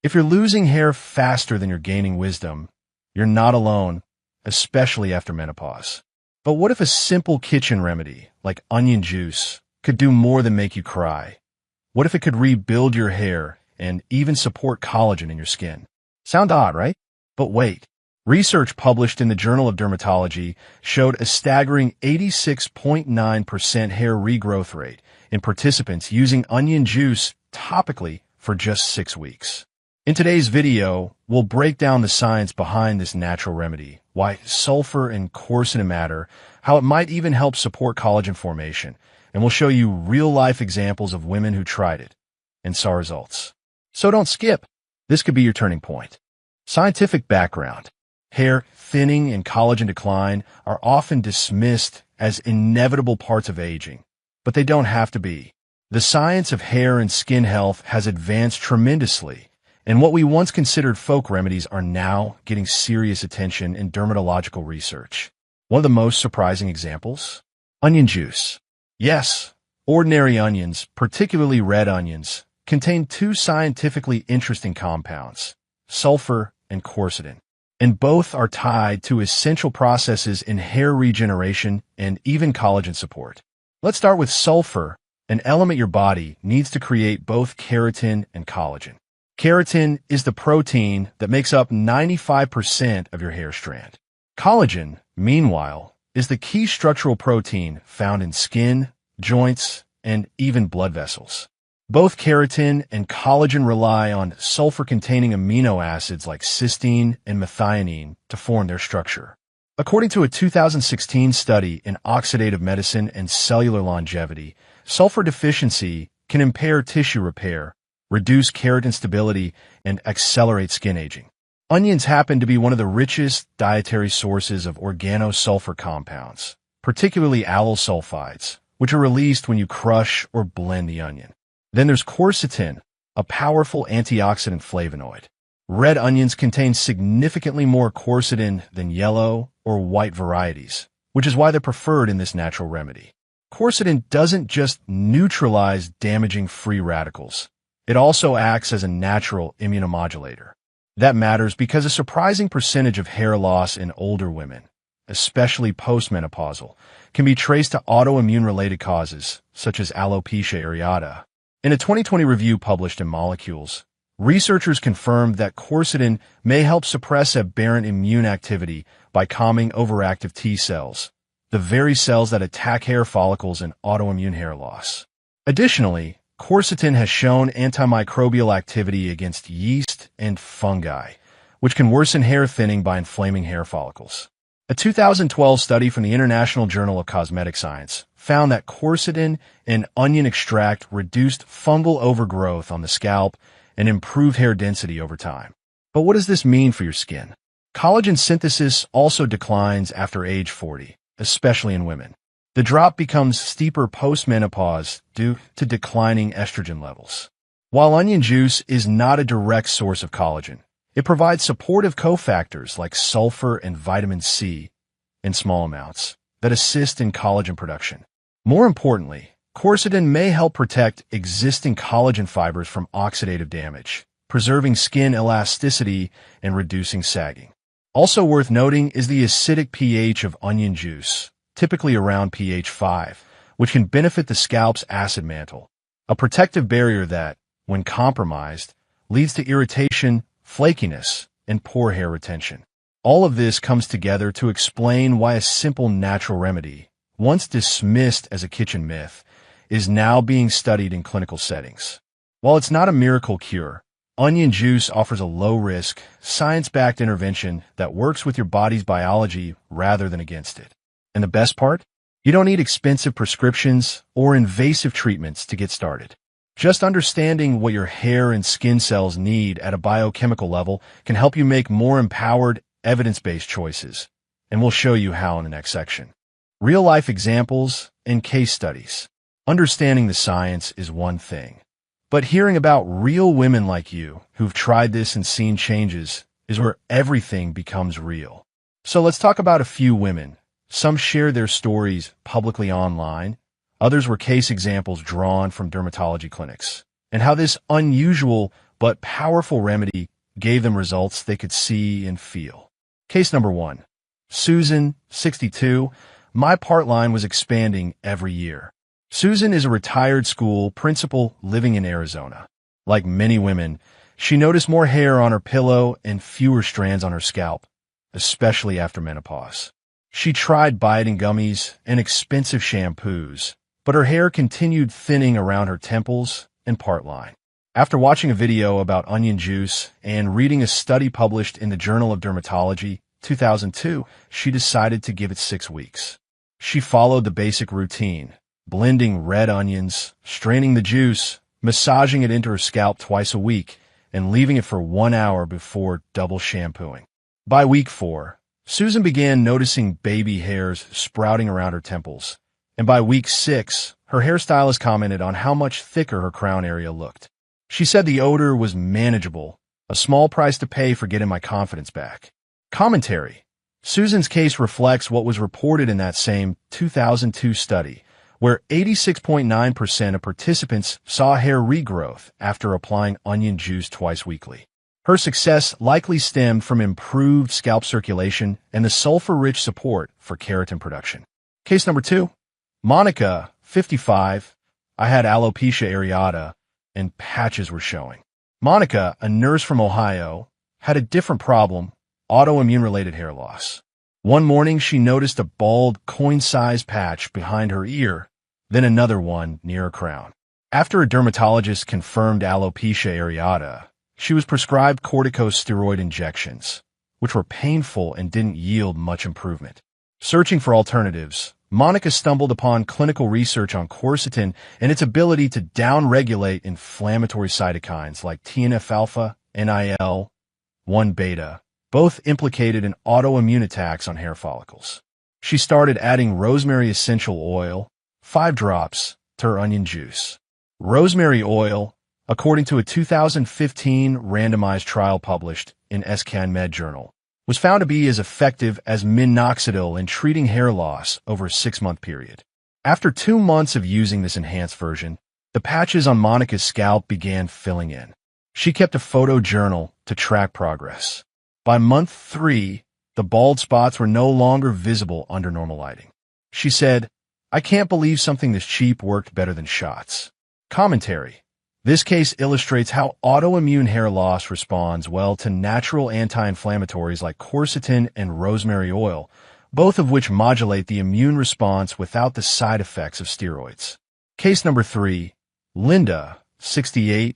If you're losing hair faster than you're gaining wisdom, you're not alone, especially after menopause. But what if a simple kitchen remedy, like onion juice, could do more than make you cry? What if it could rebuild your hair and even support collagen in your skin? Sound odd, right? But wait. Research published in the Journal of Dermatology showed a staggering 86.9% hair regrowth rate in participants using onion juice topically for just 6 weeks. In today's video, we'll break down the science behind this natural remedy, why sulfur and quercetin matter, how it might even help support collagen formation, and we'll show you real-life examples of women who tried it and saw results. So don't skip. This could be your turning point. Scientific background. Hair thinning and collagen decline are often dismissed as inevitable parts of aging, but they don't have to be. The science of hair and skin health has advanced tremendously, and what we once considered folk remedies are now getting serious attention in dermatological research. One of the most surprising examples? Onion juice. Yes, ordinary onions, particularly red onions, contain 2 scientifically interesting compounds, sulfur and quercetin, and both are tied to essential processes in hair regeneration and even collagen support. Let's start with sulfur, an element your body needs to create both keratin and collagen. Keratin is the protein that makes up 95% of your hair strand. Collagen, meanwhile, is the key structural protein found in skin, joints, and even blood vessels. Both keratin and collagen rely on sulfur-containing amino acids like cysteine and methionine to form their structure. According to a 2016 study in Oxidative Medicine and Cellular Longevity, sulfur deficiency can impair tissue repair, reduce keratin stability, and accelerate skin aging. Onions happen to be one of the richest dietary sources of organosulfur compounds, particularly allyl sulfides, which are released when you crush or blend the onion. Then there's quercetin, a powerful antioxidant flavonoid. Red onions contain significantly more quercetin than yellow or white varieties, which is why they're preferred in this natural remedy. Quercetin doesn't just neutralize damaging free radicals. It also acts as a natural immunomodulator. That matters because a surprising percentage of hair loss in older women, especially postmenopausal, can be traced to autoimmune-related causes, such as alopecia areata. In a 2020 review published in Molecules, researchers confirmed that quercetin may help suppress aberrant immune activity by calming overactive T cells, the very cells that attack hair follicles and autoimmune hair loss. Additionally, quercetin has shown antimicrobial activity against yeast and fungi, which can worsen hair thinning by inflaming hair follicles. A 2012 study from the International Journal of Cosmetic Science found that quercetin and onion extract reduced fungal overgrowth on the scalp and improved hair density over time. But what does this mean for your skin? Collagen synthesis also declines after age 40, especially in women. The drop becomes steeper post-menopause due to declining estrogen levels. While onion juice is not a direct source of collagen, it provides supportive cofactors like sulfur and vitamin C in small amounts that assist in collagen production. More importantly, quercetin may help protect existing collagen fibers from oxidative damage, preserving skin elasticity and reducing sagging. Also worth noting is the acidic pH of onion juice, typically around pH 5, which can benefit the scalp's acid mantle, a protective barrier that, when compromised, leads to irritation, flakiness, and poor hair retention. All of this comes together to explain why a simple natural remedy, once dismissed as a kitchen myth, is now being studied in clinical settings. While it's not a miracle cure, onion juice offers a low-risk, science-backed intervention that works with your body's biology rather than against it. And the best part? You don't need expensive prescriptions or invasive treatments to get started. Just understanding what your hair and skin cells need at a biochemical level can help you make more empowered, evidence-based choices, and we'll show you how in the next section. Real-life examples and case studies. Understanding the science is one thing, but hearing about real women like you who've tried this and seen changes is where everything becomes real. So let's talk about a few women. Some share their stories publicly online, others were case examples drawn from dermatology clinics, and how this unusual but powerful remedy gave them results they could see and feel. Case number 1. Susan, 62. My part line was expanding every year. Susan is a retired school principal living in Arizona. Like many women, she noticed more hair on her pillow and fewer strands on her scalp, especially after menopause. She tried biotin gummies and expensive shampoos, but her hair continued thinning around her temples and part line. After watching a video about onion juice and reading a study published in the Journal of Dermatology, 2002, she decided to give it 6 weeks. She followed the basic routine, blending red onions, straining the juice, massaging it into her scalp twice a week, and leaving it for 1 hour before double shampooing. By week 4, Susan began noticing baby hairs sprouting around her temples, and by week 6, her hairstylist commented on how much thicker her crown area looked. She said the odor was manageable, a small price to pay for getting my confidence back. Commentary. Susan's case reflects what was reported in that same 2002 study, where 86.9% of participants saw hair regrowth after applying onion juice twice weekly. Her success likely stemmed from improved scalp circulation and the sulfur-rich support for keratin production. Case number 2. Monica, 55. I had alopecia areata, and patches were showing. Monica, a nurse from Ohio, had a different problem, autoimmune-related hair loss. One morning, she noticed a bald, coin-sized patch behind her ear, then another one near her crown. After a dermatologist confirmed alopecia areata, she was prescribed corticosteroid injections, which were painful and didn't yield much improvement. Searching for alternatives, Monica stumbled upon clinical research on quercetin and its ability to downregulate inflammatory cytokines like TNF-alpha and IL-1 both implicated in autoimmune attacks on hair follicles. She started adding rosemary essential oil, 5 drops, to her onion juice. Rosemary oil, according to a 2015 randomized trial published in SCAN Med Journal, was found to be as effective as minoxidil in treating hair loss over a 6-month period. After 2 months of using this enhanced version, the patches on Monica's scalp began filling in. She kept a photo journal to track progress. By month 3, the bald spots were no longer visible under normal lighting. She said, "I can't believe something this cheap worked better than shots." Commentary. This case illustrates how autoimmune hair loss responds well to natural anti-inflammatories like quercetin and rosemary oil, both of which modulate the immune response without the side effects of steroids. Case number 3. Linda, 68.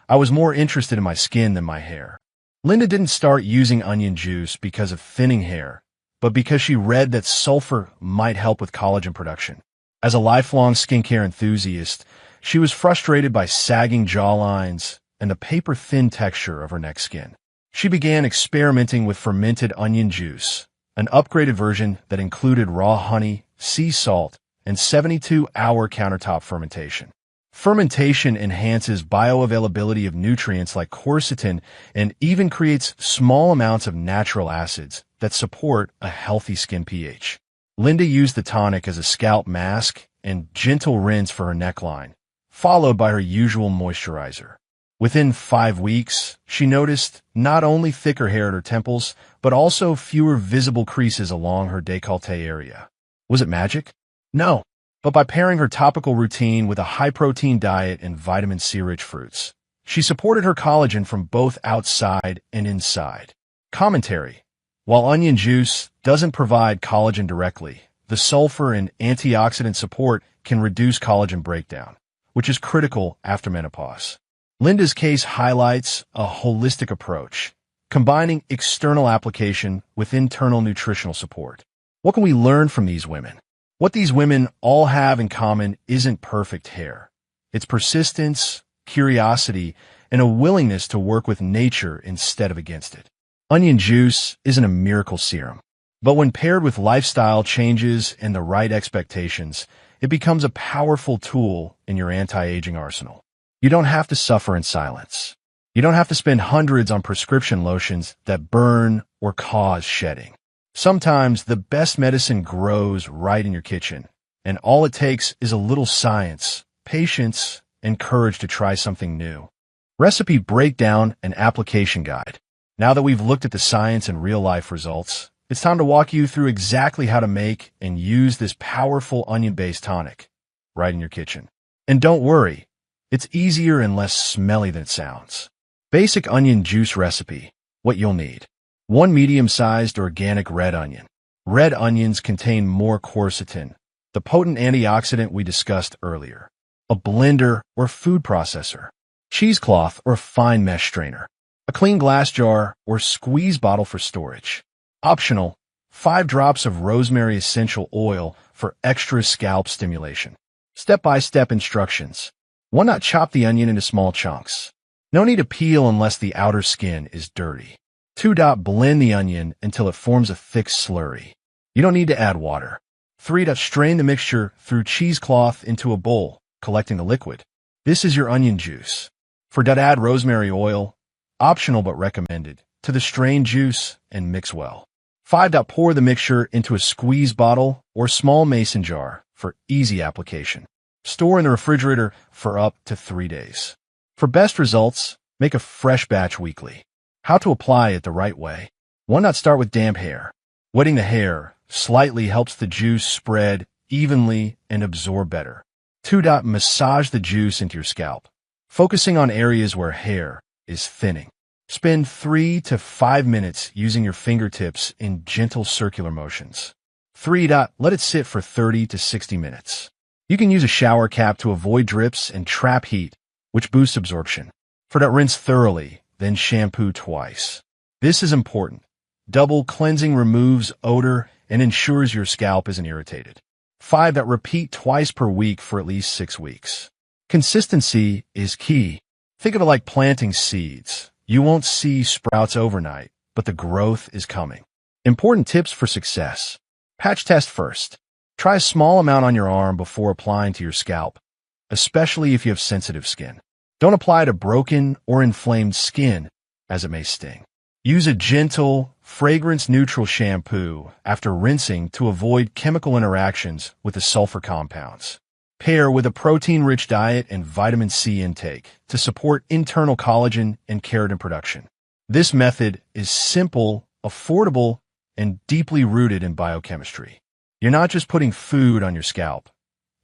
I was more interested in my skin than my hair. Linda didn't start using onion juice because of thinning hair, but because she read that sulfur might help with collagen production. As a lifelong skincare enthusiast, she was frustrated by sagging jawlines and the paper-thin texture of her neck skin. She began experimenting with fermented onion juice, an upgraded version that included raw honey, sea salt, and 72-hour countertop fermentation. Fermentation enhances bioavailability of nutrients like quercetin and even creates small amounts of natural acids that support a healthy skin pH. Linda used the tonic as a scalp mask and gentle rinse for her neckline, followed by her usual moisturizer. Within 5 weeks, she noticed not only thicker hair at her temples, but also fewer visible creases along her décolleté area. Was it magic? No. But by pairing her topical routine with a high-protein diet and vitamin C-rich fruits, she supported her collagen from both outside and inside. Commentary. While onion juice doesn't provide collagen directly, the sulfur and antioxidant support can reduce collagen breakdown, which is critical after menopause. Linda's case highlights a holistic approach, combining external application with internal nutritional support. What can we learn from these women? What these women all have in common isn't perfect hair. It's persistence, curiosity, and a willingness to work with nature instead of against it. Onion juice isn't a miracle serum, but when paired with lifestyle changes and the right expectations, it becomes a powerful tool in your anti-aging arsenal. You don't have to suffer in silence. You don't have to spend hundreds on prescription lotions that burn or cause shedding. Sometimes the best medicine grows right in your kitchen, and all it takes is a little science, patience, and courage to try something new. Recipe breakdown and application guide. Now that we've looked at the science and real-life results, it's time to walk you through exactly how to make and use this powerful onion-based tonic right in your kitchen. And don't worry, it's easier and less smelly than it sounds. Basic onion juice recipe. What you'll need. 1 medium-sized organic red onion. Red onions contain more quercetin, the potent antioxidant we discussed earlier. A blender or food processor. Cheesecloth or fine mesh strainer. A clean glass jar or squeeze bottle for storage. Optional, 5 drops of rosemary essential oil for extra scalp stimulation. Step-by-step instructions. 1. Chop the onion into small chunks. No need to peel unless the outer skin is dirty. 2. Blend the onion until it forms a thick slurry. You don't need to add water. 3. Strain the mixture through cheesecloth into a bowl, collecting the liquid. This is your onion juice. 4. Add rosemary oil, optional but recommended, to the strained juice and mix well. 5. Pour the mixture into a squeeze bottle or small mason jar for easy application. Store in the refrigerator for up to 3 days. For best results, make a fresh batch weekly. How to apply it the right way. 1. Start with damp hair. Wetting the hair slightly helps the juice spread evenly and absorb better. 2. Massage the juice into your scalp, focusing on areas where hair is thinning. Spend 3 to 5 minutes using your fingertips in gentle circular motions. 3. Let it sit for 30 to 60 minutes. You can use a shower cap to avoid drips and trap heat, which boosts absorption. 4. Rinse thoroughly, then shampoo twice. This is important. Double cleansing removes odor and ensures your scalp isn't irritated. 5. Repeat twice per week for at least 6 weeks. Consistency is key. Think of it like planting seeds. You won't see sprouts overnight, but the growth is coming. Important tips for success. Patch test first. Try a small amount on your arm before applying to your scalp, especially if you have sensitive skin. Don't apply to broken or inflamed skin, as it may sting. Use a gentle, fragrance-neutral shampoo after rinsing to avoid chemical interactions with the sulfur compounds. Pair with a protein-rich diet and vitamin C intake to support internal collagen and keratin production. This method is simple, affordable, and deeply rooted in biochemistry. You're not just putting food on your scalp.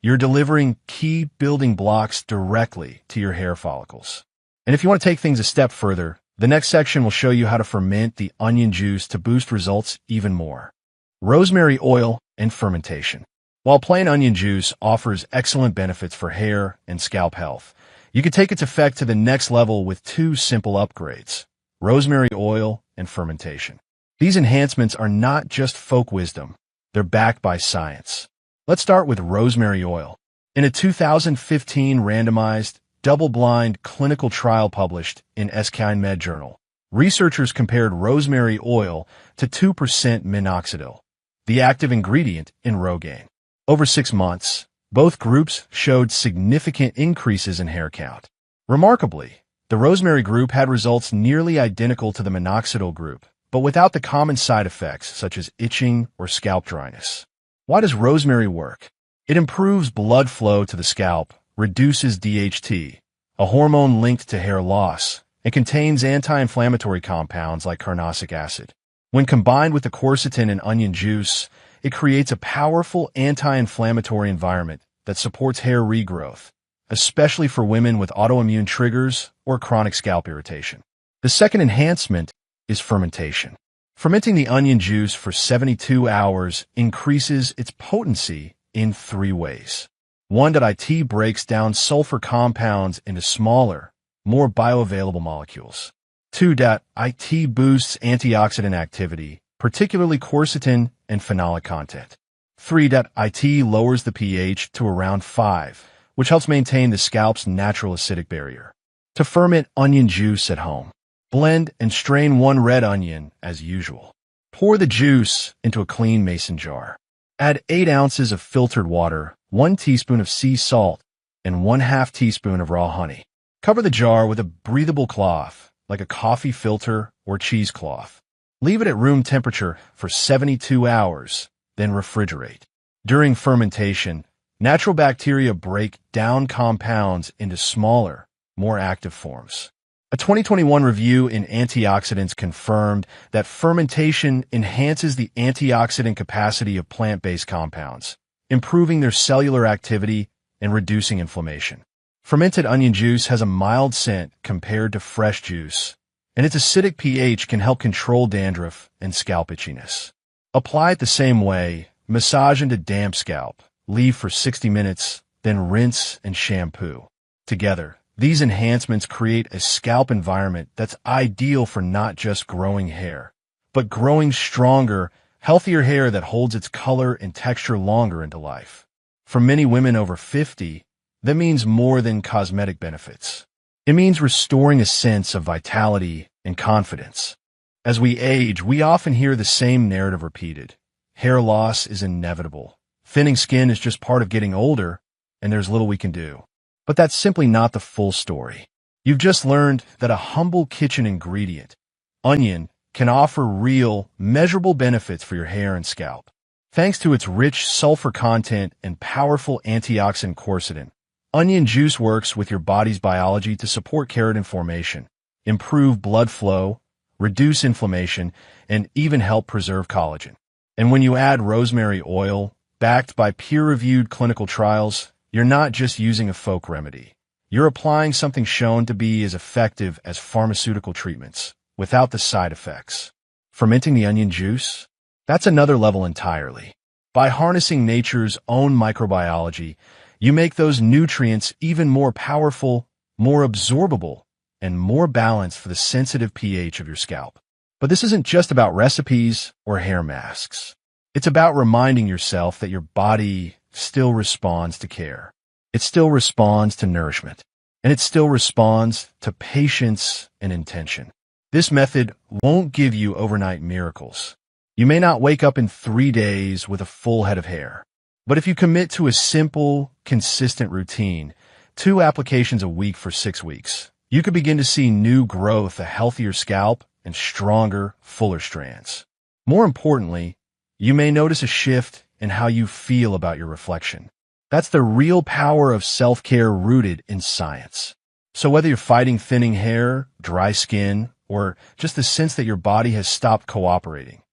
You're delivering key building blocks directly to your hair follicles. And if you want to take things a step further, the next section will show you how to ferment the onion juice to boost results even more. Rosemary oil and fermentation. While plain onion juice offers excellent benefits for hair and scalp health, you can take its effect to the next level with 2 simple upgrades: rosemary oil and fermentation. These enhancements are not just folk wisdom, they're backed by science. Let's start with rosemary oil. In a 2015 randomized, double-blind clinical trial published in Encompassing Med Journal, researchers compared rosemary oil to 2% minoxidil, the active ingredient in Rogaine. Over 6 months, both groups showed significant increases in hair count. Remarkably, the rosemary group had results nearly identical to the minoxidil group, but without the common side effects such as itching or scalp dryness. Why does rosemary work? It improves blood flow to the scalp, reduces DHT, a hormone linked to hair loss, and contains anti-inflammatory compounds like carnosic acid. When combined with the quercetin in onion juice, it creates a powerful anti-inflammatory environment that supports hair regrowth, especially for women with autoimmune triggers or chronic scalp irritation. The second enhancement is fermentation. Fermenting the onion juice for 72 hours increases its potency in 3 ways. 1. It breaks down sulfur compounds into smaller, more bioavailable molecules. 2. It boosts antioxidant activity, particularly quercetin and phenolic content. 3. It lowers the pH to around 5, which helps maintain the scalp's natural acidic barrier. To ferment onion juice at home. Blend and strain 1 red onion as usual. Pour the juice into a clean mason jar. Add 8 ounces of filtered water, 1 teaspoon of sea salt, and 1/2 teaspoon of raw honey. Cover the jar with a breathable cloth, like a coffee filter or cheesecloth. Leave it at room temperature for 72 hours, then refrigerate. During fermentation, natural bacteria break down compounds into smaller, more active forms. A 2021 review in Antioxidants confirmed that fermentation enhances the antioxidant capacity of plant-based compounds, improving their cellular activity and reducing inflammation. Fermented onion juice has a mild scent compared to fresh juice, and its acidic pH can help control dandruff and scalp itchiness. Apply it the same way, massage into damp scalp, leave for 60 minutes, then rinse and shampoo. Together, these enhancements create a scalp environment that's ideal for not just growing hair, but growing stronger, healthier hair that holds its color and texture longer into life. For many women over 50, that means more than cosmetic benefits. It means restoring a sense of vitality and confidence. As we age, we often hear the same narrative repeated. Hair loss is inevitable. Thinning skin is just part of getting older, and there's little we can do. But that's simply not the full story. You've just learned that a humble kitchen ingredient, onion, can offer real, measurable benefits for your hair and scalp. Thanks to its rich sulfur content and powerful antioxidant quercetin, onion juice works with your body's biology to support keratin formation, improve blood flow, reduce inflammation, and even help preserve collagen. And when you add rosemary oil, backed by peer-reviewed clinical trials, you're not just using a folk remedy. You're applying something shown to be as effective as pharmaceutical treatments, without the side effects. Fermenting the onion juice? That's another level entirely. By harnessing nature's own microbiology, you make those nutrients even more powerful, more absorbable, and more balanced for the sensitive pH of your scalp. But this isn't just about recipes or hair masks. It's about reminding yourself that your body still responds to care. It still responds to nourishment. And it still responds to patience and intention. This method won't give you overnight miracles. You may not wake up in 3 days with a full head of hair. But if you commit to a simple, consistent routine, 2 applications a week for 6 weeks, you could begin to see new growth, a healthier scalp, and stronger, fuller strands. More importantly, you may notice a shift in how you feel about your reflection. That's the real power of self-care rooted in science. So whether you're fighting thinning hair, dry skin, or just the sense that your body has stopped cooperating,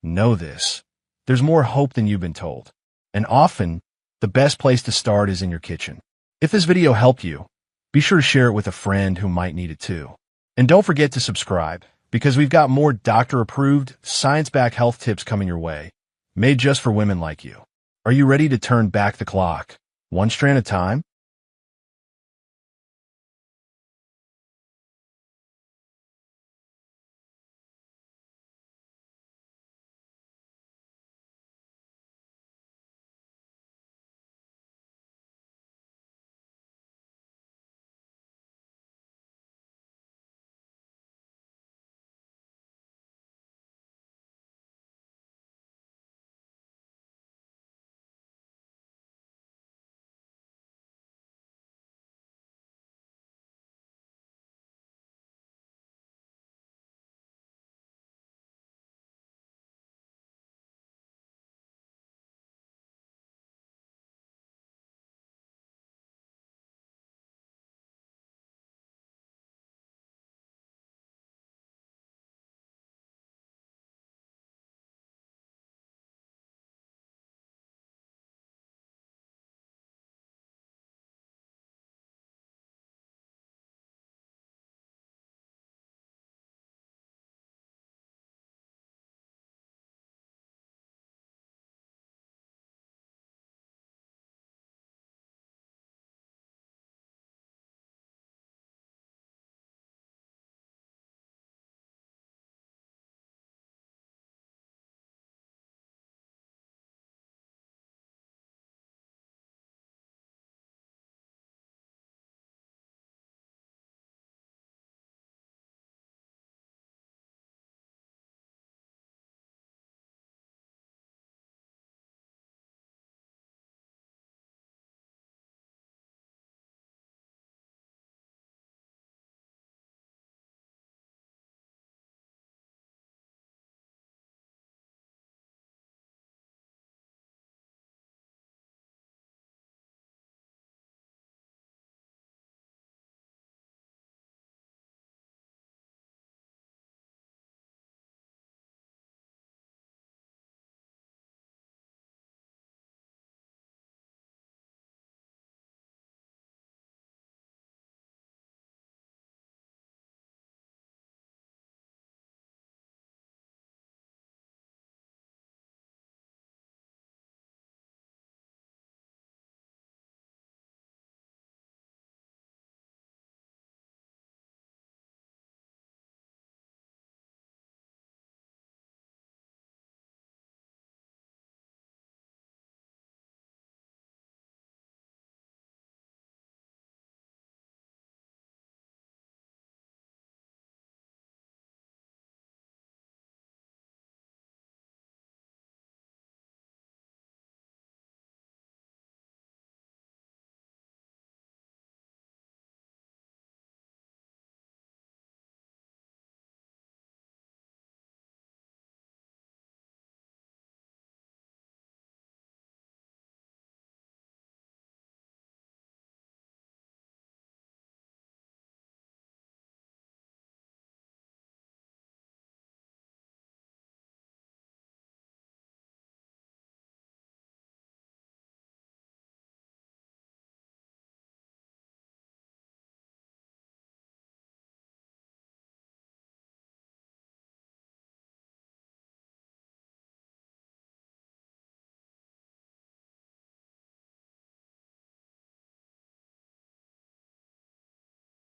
know this: there's more hope than you've been told. And often, the best place to start is in your kitchen. If this video helped you, be sure to share it with a friend who might need it too. And don't forget to subscribe, because we've got more doctor-approved, science-backed health tips coming your way, made just for women like you. Are you ready to turn back the clock, one strand at a time?